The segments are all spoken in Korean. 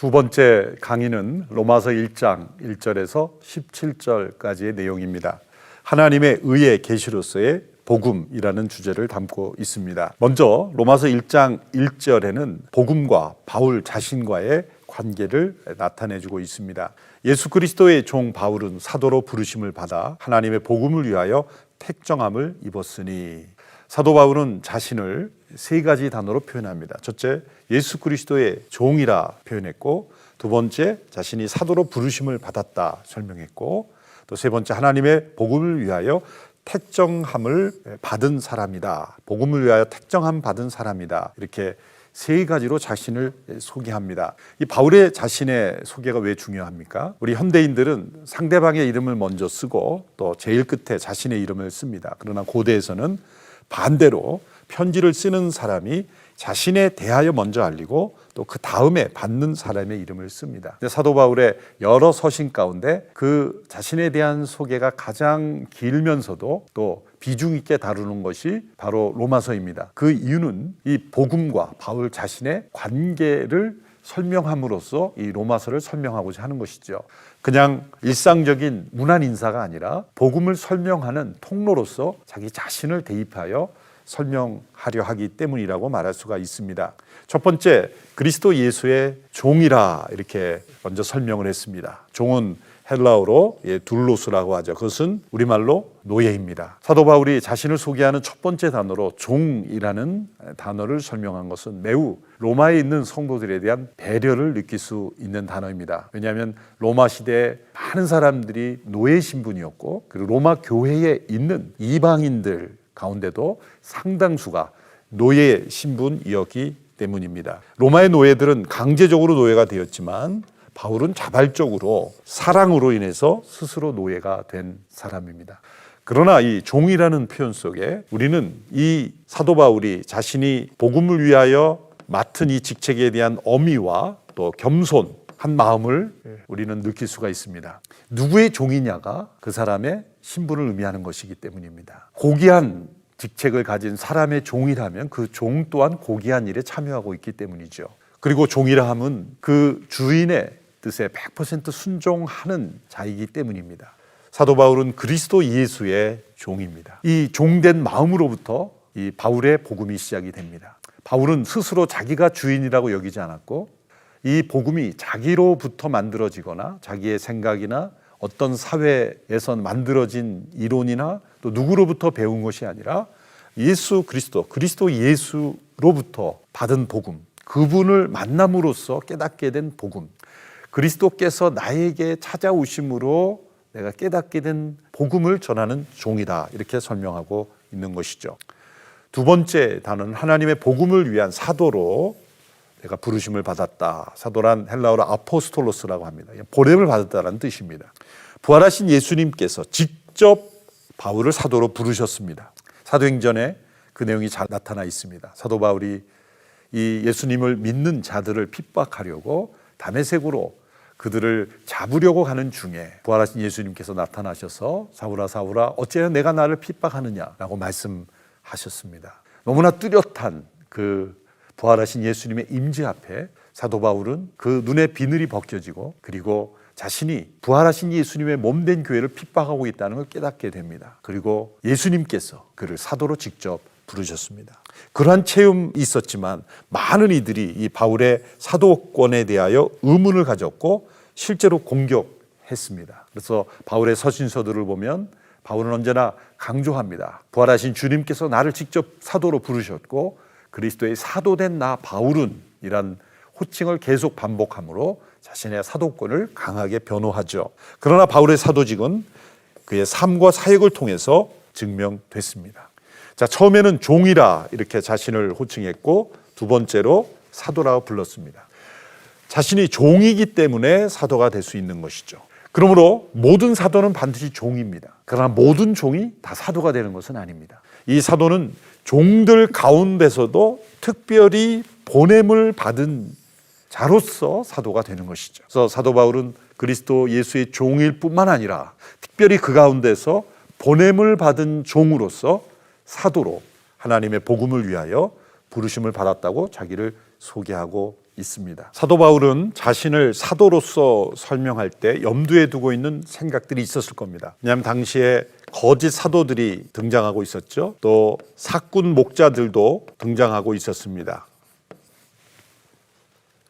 두 번째 강의는 로마서 1장 1절에서 17절까지의 내용입니다. 하나님의 의의 계시로서의 복음이라는 주제를 담고 있습니다. 먼저 로마서 1장 1절에는 복음과 바울 자신과의 관계를 나타내주고 있습니다. 예수 그리스도의 종 바울은 사도로 부르심을 받아 하나님의 복음을 위하여 택정함을 입었으니, 사도 바울은 자신을 세 가지 단어로 표현합니다. 첫째, 예수 그리스도의 종이라 표현했고, 두 번째, 자신이 사도로 부르심을 받았다 설명했고, 또 세 번째, 하나님의 복음을 위하여 택정함을 받은 사람이다. 복음을 위하여 택정함 받은 사람이다. 이렇게 세 가지로 자신을 소개합니다. 이 바울의 자신의 소개가 왜 중요합니까? 우리 현대인들은 상대방의 이름을 먼저 쓰고 또 제일 끝에 자신의 이름을 씁니다. 그러나 고대에서는 반대로 편지를 쓰는 사람이 자신에 대하여 먼저 알리고 또 그 다음에 받는 사람의 이름을 씁니다. 사도 바울의 여러 서신 가운데 그 자신에 대한 소개가 가장 길면서도 또 비중 있게 다루는 것이 바로 로마서입니다. 그 이유는 이 복음과 바울 자신의 관계를 설명함으로써 이 로마서를 설명하고자 하는 것이죠. 그냥 일상적인 문안 인사가 아니라 복음을 설명하는 통로로서 자기 자신을 대입하여 설명하려 하기 때문이라고 말할 수가 있습니다. 첫 번째, 그리스도 예수의 종이라 이렇게 먼저 설명을 했습니다. 종은 헬라어로 둘로스라고 하죠. 그것은 우리말로 노예입니다. 사도 바울이 자신을 소개하는 첫 번째 단어로 종이라는 단어를 설명한 것은 매우 로마에 있는 성도들에 대한 배려를 느낄 수 있는 단어입니다. 왜냐하면 로마 시대에 많은 사람들이 노예 신분이었고, 그리고 로마 교회에 있는 이방인들 가운데도 상당수가 노예 신분이었기 때문입니다. 로마의 노예들은 강제적으로 노예가 되었지만 바울은 자발적으로 사랑으로 인해서 스스로 노예가 된 사람입니다. 그러나 이 종이라는 표현 속에 우리는 이 사도 바울이 자신이 복음을 위하여 맡은 이 직책에 대한 어미와 또 겸손한 마음을 우리는 느낄 수가 있습니다. 누구의 종이냐가 그 사람의 신분을 의미하는 것이기 때문입니다. 고귀한 직책을 가진 사람의 종이라면 그 종 또한 고귀한 일에 참여하고 있기 때문이죠. 그리고 종이라 함은 그 주인의 뜻에 100% 순종하는 자이기 때문입니다. 사도 바울은 그리스도 예수의 종입니다. 이 종된 마음으로부터 이 바울의 복음이 시작이 됩니다. 바울은 스스로 자기가 주인이라고 여기지 않았고, 이 복음이 자기로부터 만들어지거나 자기의 생각이나 어떤 사회에서 만들어진 이론이나 또 누구로부터 배운 것이 아니라 예수 그리스도 예수로부터 받은 복음, 그분을 만남으로써 깨닫게 된 복음, 그리스도께서 나에게 찾아오심으로 내가 깨닫게 된 복음을 전하는 종이다, 이렇게 설명하고 있는 것이죠. 두 번째 단어는 하나님의 복음을 위한 사도로 내가 부르심을 받았다. 사도란 헬라어로 아포스톨로스라고 합니다. 보냄을 받았다는 뜻입니다. 부활하신 예수님께서 직접 바울을 사도로 부르셨습니다. 사도행전에 그 내용이 잘 나타나 있습니다. 사도 바울이 이 예수님을 믿는 자들을 핍박하려고 다메섹으로 그들을 잡으려고 가는 중에 부활하신 예수님께서 나타나셔서 사울아 사울아 어찌하여 내가 나를 핍박하느냐라고 말씀하셨습니다. 너무나 뚜렷한 그 부활하신 예수님의 임재 앞에 사도 바울은 그 눈에 비늘이 벗겨지고, 그리고 자신이 부활하신 예수님의 몸된 교회를 핍박하고 있다는 걸 깨닫게 됩니다. 그리고 예수님께서 그를 사도로 직접 부르셨습니다. 그러한 체험이 있었지만 많은 이들이 이 바울의 사도권에 대하여 의문을 가졌고 실제로 공격했습니다. 그래서 바울의 서신서들을 보면 바울은 언제나 강조합니다. 부활하신 주님께서 나를 직접 사도로 부르셨고 그리스도의 사도된 나 바울은 이란 호칭을 계속 반복함으로 자신의 사도권을 강하게 변호하죠. 그러나 바울의 사도직은 그의 삶과 사역을 통해서 증명됐습니다. 자, 처음에는 종이라 이렇게 자신을 호칭했고, 두 번째로 사도라고 불렀습니다. 자신이 종이기 때문에 사도가 될 수 있는 것이죠. 그러므로 모든 사도는 반드시 종입니다. 그러나 모든 종이 다 사도가 되는 것은 아닙니다. 이 사도는 종들 가운데서도 특별히 보냄을 받은 자로서 사도가 되는 것이죠. 그래서 사도 바울은 그리스도 예수의 종일 뿐만 아니라 특별히 그 가운데서 보냄을 받은 종으로서 사도로 하나님의 복음을 위하여 부르심을 받았다고 자기를 소개하고 있습니다. 사도 바울은 자신을 사도로서 설명할 때 염두에 두고 있는 생각들이 있었을 겁니다. 왜냐하면 당시에 거짓 사도들이 등장하고 있었죠. 또 사꾼 목자들도 등장하고 있었습니다.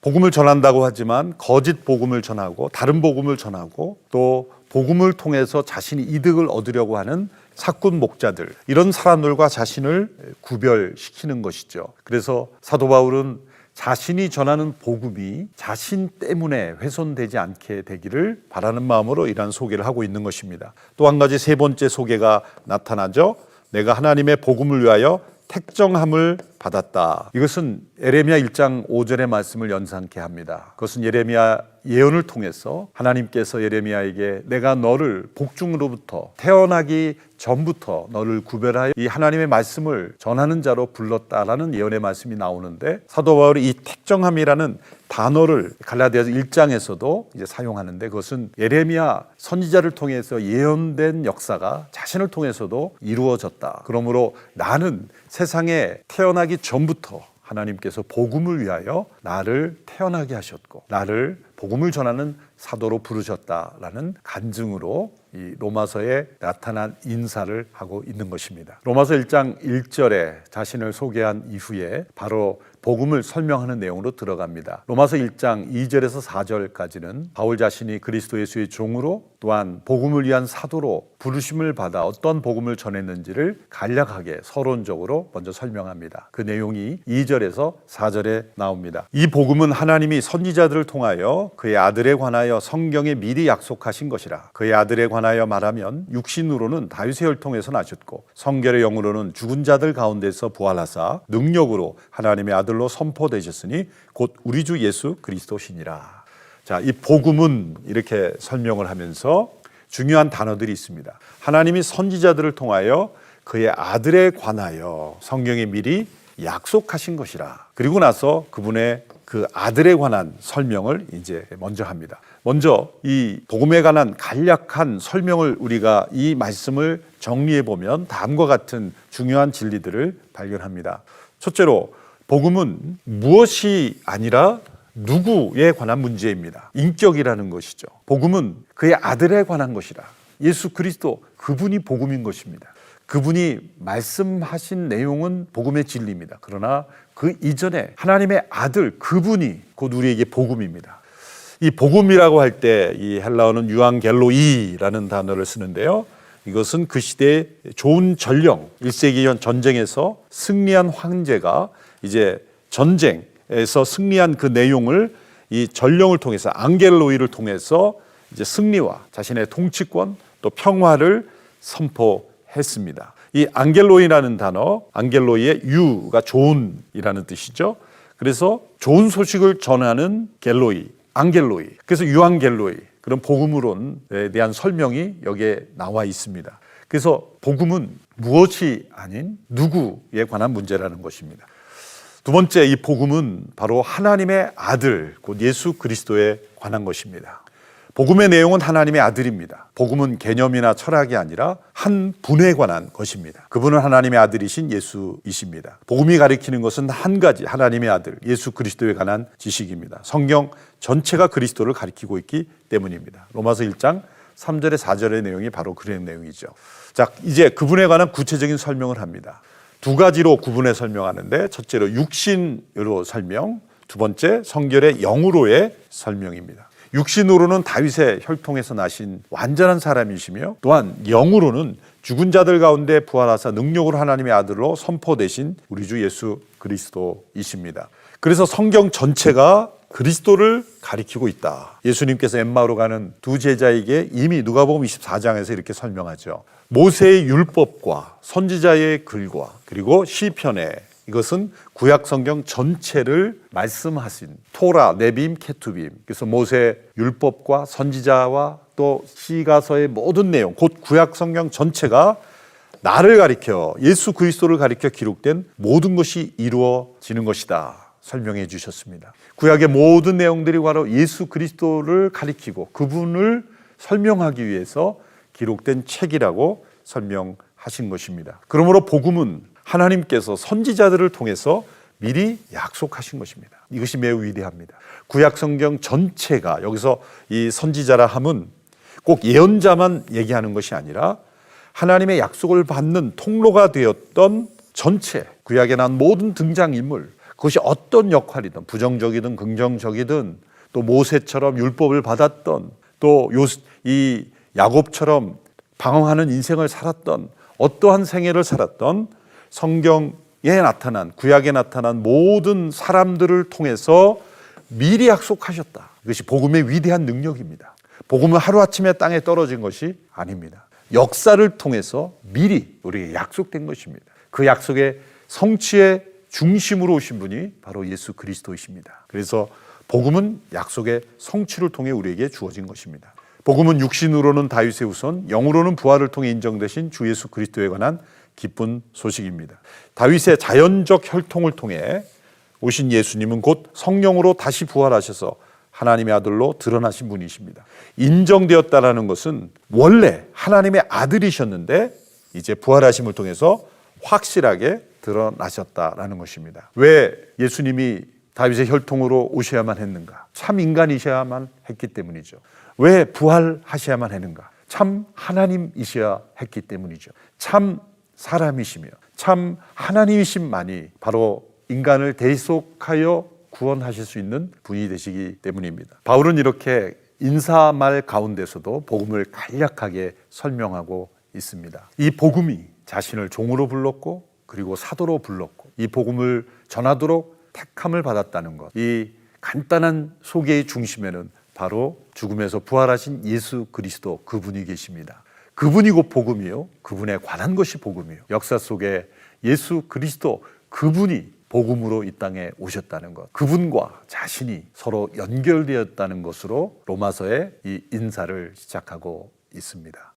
복음을 전한다고 하지만 거짓 복음을 전하고 다른 복음을 전하고 또 복음을 통해서 자신이 이득을 얻으려고 하는 사꾼 목자들, 이런 사람들과 자신을 구별시키는 것이죠. 그래서 사도 바울은 자신이 전하는 복음이 자신 때문에 훼손되지 않게 되기를 바라는 마음으로 이러한 소개를 하고 있는 것입니다. 또 한 가지 세 번째 소개가 나타나죠. 내가 하나님의 복음을 위하여 택정함을 받았다. 이것은 예레미야 1장 5절의 말씀을 연상케 합니다. 그것은 예레미야 예언을 통해서 하나님께서 예레미야에게 내가 너를 복중으로부터 태어나기 전부터 너를 구별하여 이 하나님의 말씀을 전하는 자로 불렀다라는 예언의 말씀이 나오는데, 사도 바울이 이 택정함이라는 단어를 갈라디아서 1장에서도 이제 사용하는데, 그것은 예레미야 선지자를 통해서 예언된 역사가 자신을 통해서도 이루어졌다. 그러므로 나는 세상에 태어나기 전부터 하나님께서 복음을 위하여 나를 태어나게 하셨고 나를 복음을 전하는 사도로 부르셨다라는 간증으로 이 로마서에 나타난 인사를 하고 있는 것입니다. 로마서 1장 1절에 자신을 소개한 이후에 바로 복음을 설명하는 내용으로 들어갑니다. 로마서 1장 2절에서 4절까지는 바울 자신이 그리스도 예수의 종으로 또한 복음을 위한 사도로 부르심을 받아 어떤 복음을 전했는지를 간략하게 서론적으로 먼저 설명합니다. 그 내용이 2절에서 4절에 나옵니다. 이 복음은 하나님이 선지자들을 통하여 그의 아들에 관하여 성경에 미리 약속하신 것이라. 그의 아들에 관하여 말하면 육신으로는 다윗의 혈통에서 나셨고 성결의 영으로는 죽은 자들 가운데서 부활하사 능력으로 하나님의 아들로 선포되셨으니 곧 우리 주 예수 그리스도시니라. 자, 이 복음은 이렇게 설명을 하면서 중요한 단어들이 있습니다. 하나님이 선지자들을 통하여 그의 아들에 관하여 성경에 미리 약속하신 것이라. 그리고 나서 그분의 그 아들에 관한 설명을 이제 먼저 합니다. 먼저 이 복음에 관한 간략한 설명을 우리가 이 말씀을 정리해 보면 다음과 같은 중요한 진리들을 발견합니다. 첫째로 복음은 무엇이 아니라 누구에 관한 문제입니다. 인격이라는 것이죠. 복음은 그의 아들에 관한 것이라. 예수 그리스도, 그분이 복음인 것입니다. 그분이 말씀하신 내용은 복음의 진리입니다. 그러나 그 이전에 하나님의 아들, 그분이 곧 우리에게 복음입니다. 이 복음이라고 할 때 이 헬라어는 유앙겔로이라는 단어를 쓰는데요. 이것은 그 시대의 좋은 전령, 1세기전 전쟁에서 승리한 황제가 이제 전쟁에서 승리한 그 내용을 이 전령을 통해서, 앙겔로이를 통해서 이제 승리와 자신의 통치권 또 평화를 선포했습니다. 이 앙겔로이라는 단어, 앙겔로이의 유가 좋은이라는 뜻이죠. 그래서 좋은 소식을 전하는 겔로이, 앙겔로이. 그래서 유앙겔로이, 그런 복음론에 대한 설명이 여기에 나와 있습니다. 그래서 복음은 무엇이 아닌 누구에 관한 문제라는 것입니다. 두 번째, 이 복음은 바로 하나님의 아들, 곧 예수 그리스도에 관한 것입니다. 복음의 내용은 하나님의 아들입니다. 복음은 개념이나 철학이 아니라 한 분에 관한 것입니다. 그분은 하나님의 아들이신 예수이십니다. 복음이 가리키는 것은 한 가지, 하나님의 아들, 예수 그리스도에 관한 지식입니다. 성경 전체가 그리스도를 가리키고 있기 때문입니다. 로마서 1장 3절에 4절의 내용이 바로 그런 내용이죠. 자, 이제 그분에 관한 구체적인 설명을 합니다. 두 가지로 구분해 설명하는데, 첫째로 육신으로 설명, 두 번째 성결의 영으로의 설명입니다. 육신으로는 다윗의 혈통에서 나신 완전한 사람이시며, 또한 영으로는 죽은 자들 가운데 부활하사 능력으로 하나님의 아들로 선포되신 우리 주 예수 그리스도이십니다. 그래서 성경 전체가 그리스도를 가리키고 있다. 예수님께서 엠마오로 가는 두 제자에게 이미 누가복음 24장에서 이렇게 설명하죠. 모세의 율법과 선지자의 글과 그리고 시편에, 이것은 구약 성경 전체를 말씀하신 토라, 네빔, 케투빔. 그래서 모세 율법과 선지자와 또 시가서의 모든 내용, 곧 구약 성경 전체가 나를 가리켜, 예수 그리스도를 가리켜 기록된 모든 것이 이루어지는 것이다 설명해 주셨습니다. 구약의 모든 내용들이 바로 예수 그리스도를 가리키고 그분을 설명하기 위해서 기록된 책이라고 설명하신 것입니다. 그러므로 복음은 하나님께서 선지자들을 통해서 미리 약속하신 것입니다. 이것이 매우 위대합니다. 구약 성경 전체가, 여기서 이 선지자라 함은 꼭 예언자만 얘기하는 것이 아니라 하나님의 약속을 받는 통로가 되었던 전체 구약에 난 모든 등장인물, 그것이 어떤 역할이든 부정적이든 긍정적이든, 또 모세처럼 율법을 받았던, 또 이 야곱처럼 방황하는 인생을 살았던, 어떠한 생애를 살았던, 성경에 나타난, 구약에 나타난 모든 사람들을 통해서 미리 약속하셨다. 이것이 복음의 위대한 능력입니다. 복음은 하루아침에 땅에 떨어진 것이 아닙니다. 역사를 통해서 미리 우리에게 약속된 것입니다. 그 약속의 성취의 중심으로 오신 분이 바로 예수 그리스도이십니다. 그래서 복음은 약속의 성취를 통해 우리에게 주어진 것입니다. 복음은 육신으로는 다윗의 후손, 영으로는 부활을 통해 인정되신 주 예수 그리스도에 관한 기쁜 소식입니다. 다윗의 자연적 혈통을 통해 오신 예수님은 곧 성령으로 다시 부활하셔서 하나님의 아들로 드러나신 분이십니다. 인정되었다라는 것은 원래 하나님의 아들이셨는데 이제 부활하심을 통해서 확실하게 드러나셨다라는 것입니다. 왜 예수님이 다윗의 혈통으로 오셔야만 했는가? 참 인간이셔야만 했기 때문이죠. 왜 부활하셔야만 했는가? 참 하나님이셔야 했기 때문이죠. 참 사람이시며 참 하나님이신만이 바로 인간을 대속하여 구원하실 수 있는 분이 되시기 때문입니다. 바울은 이렇게 인사말 가운데서도 복음을 간략하게 설명하고 있습니다. 이 복음이 자신을 종으로 불렀고 그리고 사도로 불렀고 이 복음을 전하도록 택함을 받았다는 것, 이 간단한 소개의 중심에는 바로 죽음에서 부활하신 예수 그리스도, 그분이 계십니다. 그분이 곧 복음이요, 그분에 관한 것이 복음이요. 역사 속에 예수 그리스도, 그분이 복음으로 이 땅에 오셨다는 것, 그분과 자신이 서로 연결되었다는 것으로 로마서의 이 인사를 시작하고 있습니다.